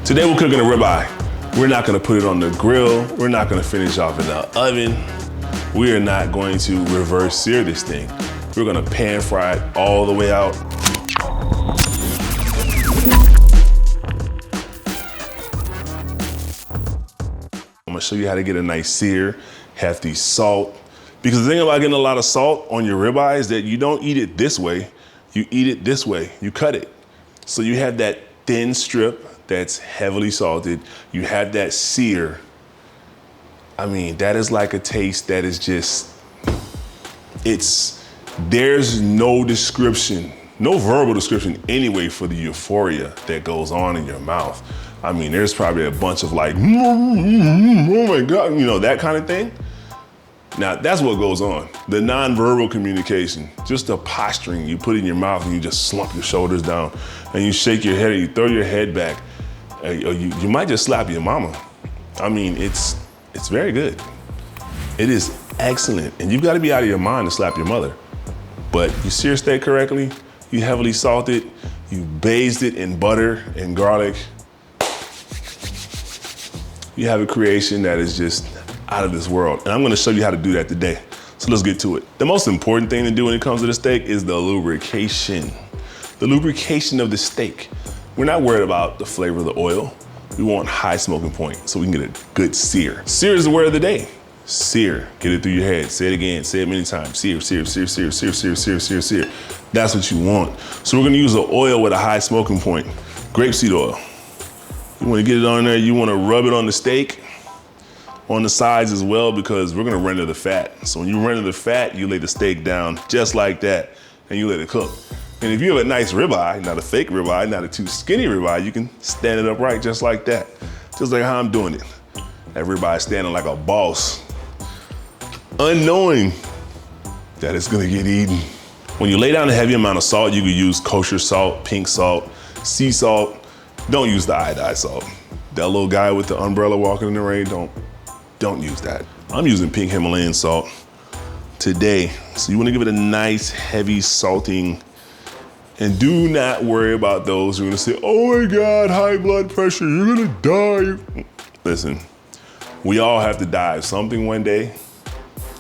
Today we're cooking a ribeye. We're not gonna put it on the grill. We're not gonna finish off in the oven. We are not going to reverse sear this thing. We're gonna pan fry it all the way out. I'm gonna show you how to get a nice sear, hefty salt. Because the thing about getting a lot of salt on your ribeye is that you don't eat it this way, you eat it this way, you cut it. So you have that thin strip that's heavily salted. You have that sear. I mean, that is like a taste that is just, there's no description, no verbal description anyway for the euphoria that goes on in your mouth. I mean, there's probably a bunch of like, oh my God, you know, that kind of thing. Now, that's what goes on. The nonverbal communication, just the posturing you put in your mouth and you just slump your shoulders down and you shake your head and you throw your head back. Or you might just slap your mama. I mean, it's very good. It is excellent. And you've got to be out of your mind to slap your mother. But you sear steak correctly, you heavily salt it, you based it in butter and garlic. You have a creation that is just out of this world. And I'm gonna show you how to do that today. So let's get to it. The most important thing to do when it comes to the steak is the lubrication. The lubrication of the steak. We're not worried about the flavor of the oil. We want high smoking point so we can get a good sear. Sear is the word of the day. Sear, get it through your head. Say it again, say it many times. Sear, sear, sear, sear, sear, sear, sear, sear, sear. That's what you want. So we're gonna use an oil with a high smoking point. Grapeseed oil. You wanna get it on there, you wanna rub it on the steak, on the sides as well, because we're gonna render the fat. So when you render the fat, you lay the steak down just like that, and you let it cook. And if you have a nice ribeye, not a fake ribeye, not a too skinny ribeye, you can stand it upright just like that. Just like how I'm doing it. That ribeye standing like a boss, unknowing that it's gonna get eaten. When you lay down a heavy amount of salt, you can use kosher salt, pink salt, sea salt. Don't use the iodized salt. That little guy with the umbrella walking in the rain, don't use that. I'm using pink Himalayan salt today. So you wanna give it a nice heavy salting, and do not worry about those who are gonna say, oh my God, high blood pressure, you're gonna die. Listen, we all have to die of something one day.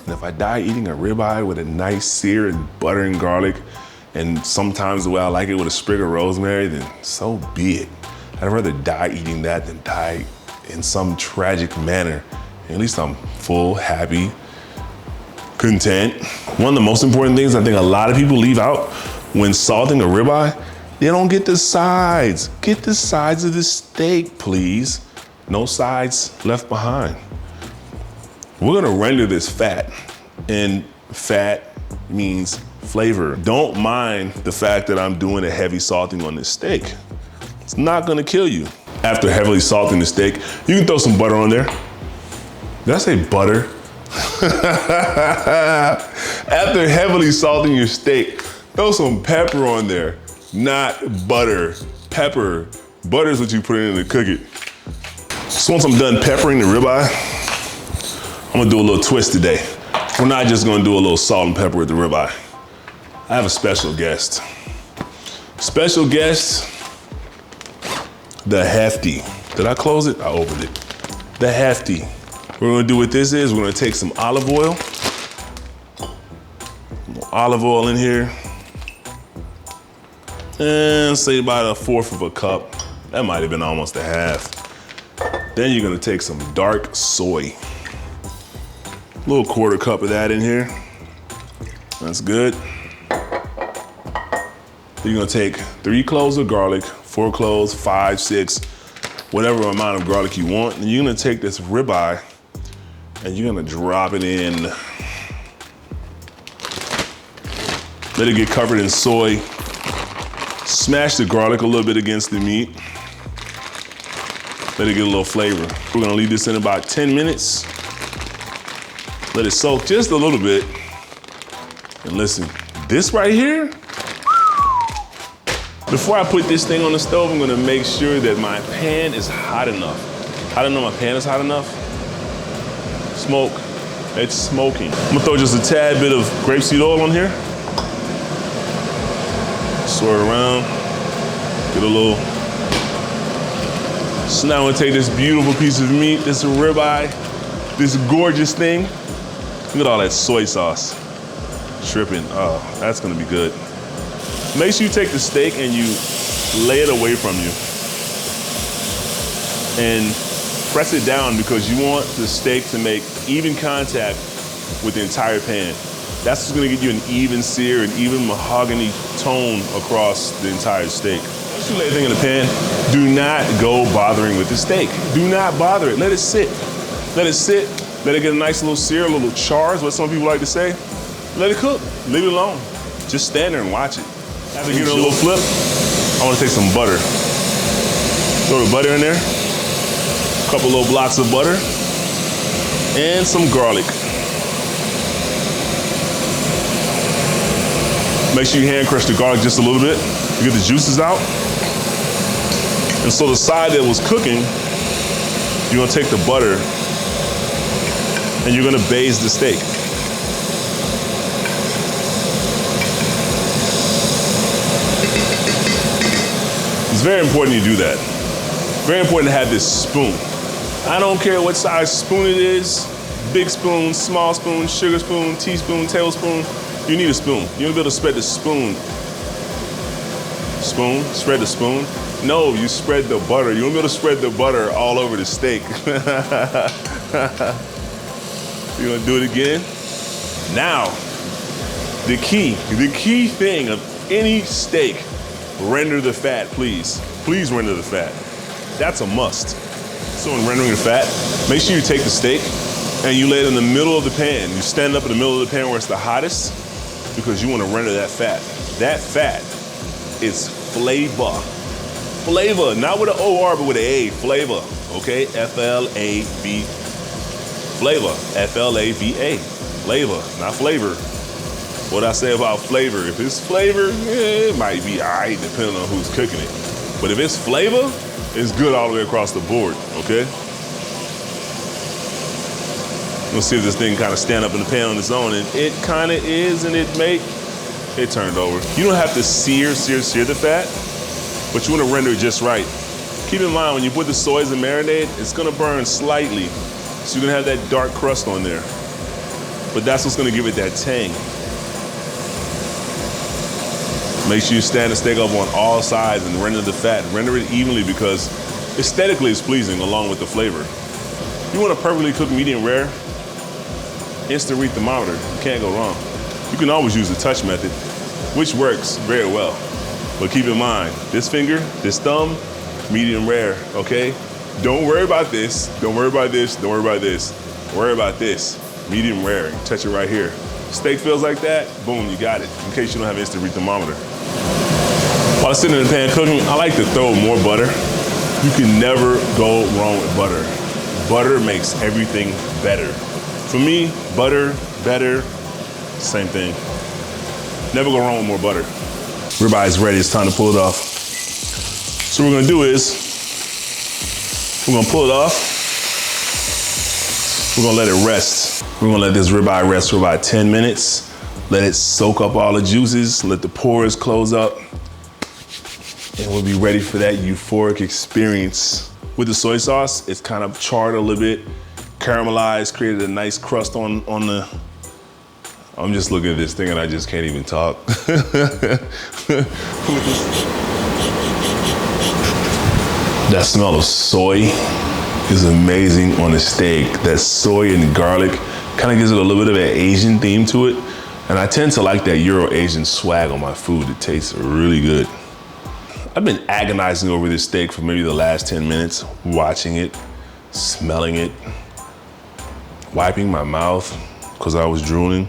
And if I die eating a ribeye with a nice sear and butter and garlic, and sometimes the way I like it with a sprig of rosemary, then so be it. I'd rather die eating that than die in some tragic manner. At least I'm full, happy, content. One of the most important things I think a lot of people leave out when salting a ribeye, they don't get the sides. Get the sides of the steak, please. No sides left behind. We're gonna render this fat, and fat means flavor. Don't mind the fact that I'm doing a heavy salting on this steak. It's not gonna kill you. After heavily salting the steak, you can throw some butter on there. Did I say butter? After heavily salting your steak, throw some pepper on there, not butter. Pepper. Butter is what you put in to cook it. So once I'm done peppering the ribeye, I'm gonna do a little twist today. We're not just gonna do a little salt and pepper with the ribeye. I have a special guest. Special guest, the hefty. Did I close it? I opened it. The hefty. What we're gonna do with this is we're gonna take some olive oil. Olive oil in here. And say about 1/4 of a cup. That might have been almost a half. Then you're gonna take some dark soy. A little 1/4 cup of that in here. That's good. Then you're gonna take 3 cloves of garlic, 4 cloves, 5, 6, whatever amount of garlic you want. And you're gonna take this ribeye and you're gonna drop it in. Let it get covered in soy. Smash the garlic a little bit against the meat. Let it get a little flavor. We're gonna leave this in about 10 minutes. Let it soak just a little bit. And listen, this right here, before I put this thing on the stove, I'm gonna make sure that my pan is hot enough. How do I know my pan is hot enough? Smoke, it's smoking. I'm gonna throw just a tad bit of grapeseed oil on here. Swirl it around, get a little So now I'm gonna take this beautiful piece of meat, this ribeye, this gorgeous thing. Look at all that soy sauce dripping. Oh, that's gonna be good. Make sure you take the steak and you lay it away from you. And press it down because you want the steak to make even contact with the entire pan. That's what's gonna get you an even sear, an even mahogany tone across the entire steak. Once you lay the thing in the pan, do not go bothering with the steak. Do not bother it, let it sit. Let it sit, let it get a nice little sear, a little char is what some people like to say. Let it cook, leave it alone. Just stand there and watch it. After giving it a little flip, I wanna take some butter. Throw the butter in there, a couple little blocks of butter, and some garlic. Make sure you hand crush the garlic just a little bit to get the juices out. And so the side that was cooking, you're gonna take the butter and you're gonna baste the steak. It's very important you do that. Very important to have this spoon. I don't care what size spoon it is, big spoon, small spoon, sugar spoon, teaspoon, tablespoon, you need a spoon. You wanna be able to spread the spoon. Spread the spoon. No, you spread the butter. You wanna be able to spread the butter all over the steak. You wanna do it again? Now, the key thing of any steak, render the fat, please. Please render the fat. That's a must. So in rendering the fat, make sure you take the steak and you lay it in the middle of the pan. You stand up in the middle of the pan where it's the hottest because you want to render that fat. That fat is flavor. Flavor, not with an O-R, but with an A, flavor, okay? F-L-A-V, flavor, F-L-A-V-A, flavor, not flavor. What I say about flavor, if it's flavor, it might be all right, depending on who's cooking it. But if it's flavor, it's good all the way across the board, okay? We'll see if this thing kind of stand up in the pan on its own, and it kind of is, and it turned over. You don't have to sear the fat, but you want to render it just right. Keep in mind, when you put the soys in marinade, it's gonna burn slightly, so you're gonna have that dark crust on there. But that's what's gonna give it that tang. Make sure you stand the steak up on all sides and render the fat. Render it evenly because aesthetically it's pleasing along with the flavor. You want a perfectly cooked medium rare, instant read thermometer, you can't go wrong. You can always use the touch method, which works very well. But keep in mind, this finger, this thumb, medium rare, okay? Don't worry about this, don't worry about this, don't worry about this. Worry about this, medium rare, you touch it right here. Steak feels like that, boom, you got it, in case you don't have instant read thermometer. While it's sitting in the pan cooking, I like to throw more butter. You can never go wrong with butter. Butter makes everything better. For me, butter, better, same thing. Never go wrong with more butter. Ribeye is ready, it's time to pull it off. So what we're gonna do is, we're gonna pull it off. We're gonna let it rest. We're gonna let this ribeye rest for about 10 minutes. Let it soak up all the juices, let the pores close up, and we'll be ready for that euphoric experience. With the soy sauce, it's kind of charred a little bit, caramelized, created a nice crust on the, I'm just looking at this thing and I just can't even talk. That smell of soy is amazing on the steak. That soy and garlic kind of gives it a little bit of an Asian theme to it. And I tend to like that Euro-Asian swag on my food. It tastes really good. I've been agonizing over this steak for maybe the last 10 minutes, watching it, smelling it, wiping my mouth because I was drooling.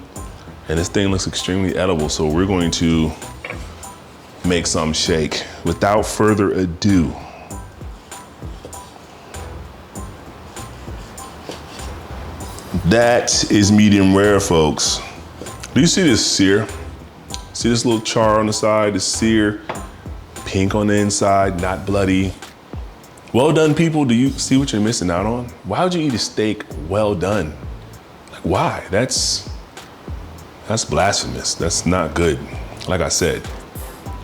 And this thing looks extremely edible, so we're going to make some shake. Without further ado, that is medium rare, folks. Do you see this sear? See this little char on the side, the sear, pink on the inside, not bloody. Well done, people. Do you see what you're missing out on? Why would you eat a steak well done? Like, why? That's blasphemous. That's not good. Like I said,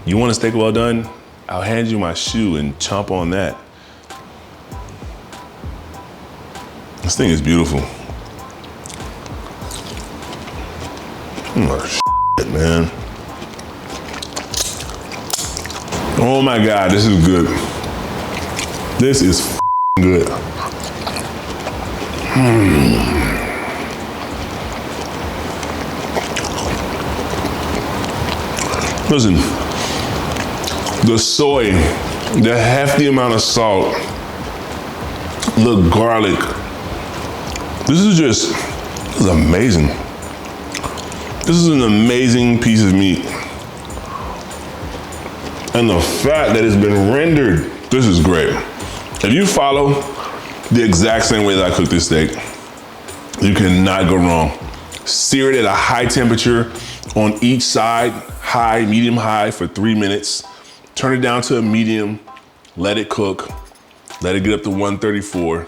you want a steak well done? I'll hand you my shoe and chomp on that. This thing is beautiful. Oh, shit, man. Oh my God, this is good. This is good. Listen, the soy, the hefty amount of salt, the garlic. This is amazing. This is an amazing piece of meat. And the fact that it's been rendered, this is great. If you follow the exact same way that I cook this steak, you cannot go wrong. Sear it at a high temperature on each side, high, medium, high for 3 minutes. Turn it down to a medium, let it cook, let it get up to 134,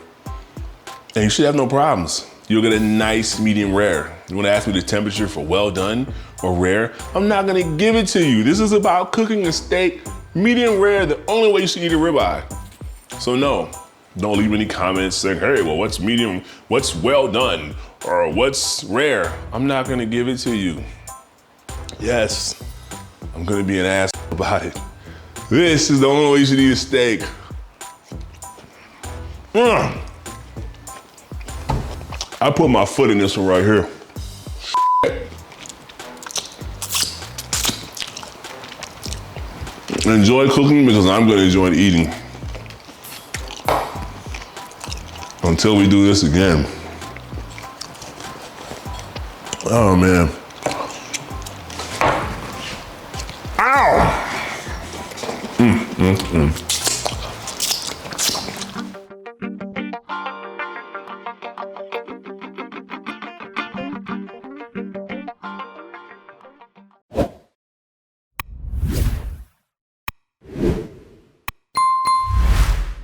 and you should have no problems. You'll get a nice medium rare. You wanna ask me the temperature for well done or rare? I'm not gonna give it to you. This is about cooking a steak medium rare, the only way you should eat a ribeye. So no, don't leave any comments saying, hey, well, what's medium, what's well done, or what's rare? I'm not gonna give it to you. Yes, I'm gonna be an ass about it. This is the only way you should eat a steak. I put my foot in this one right here. Enjoy cooking because I'm gonna enjoy eating. Until we do this again. Oh man. Ow!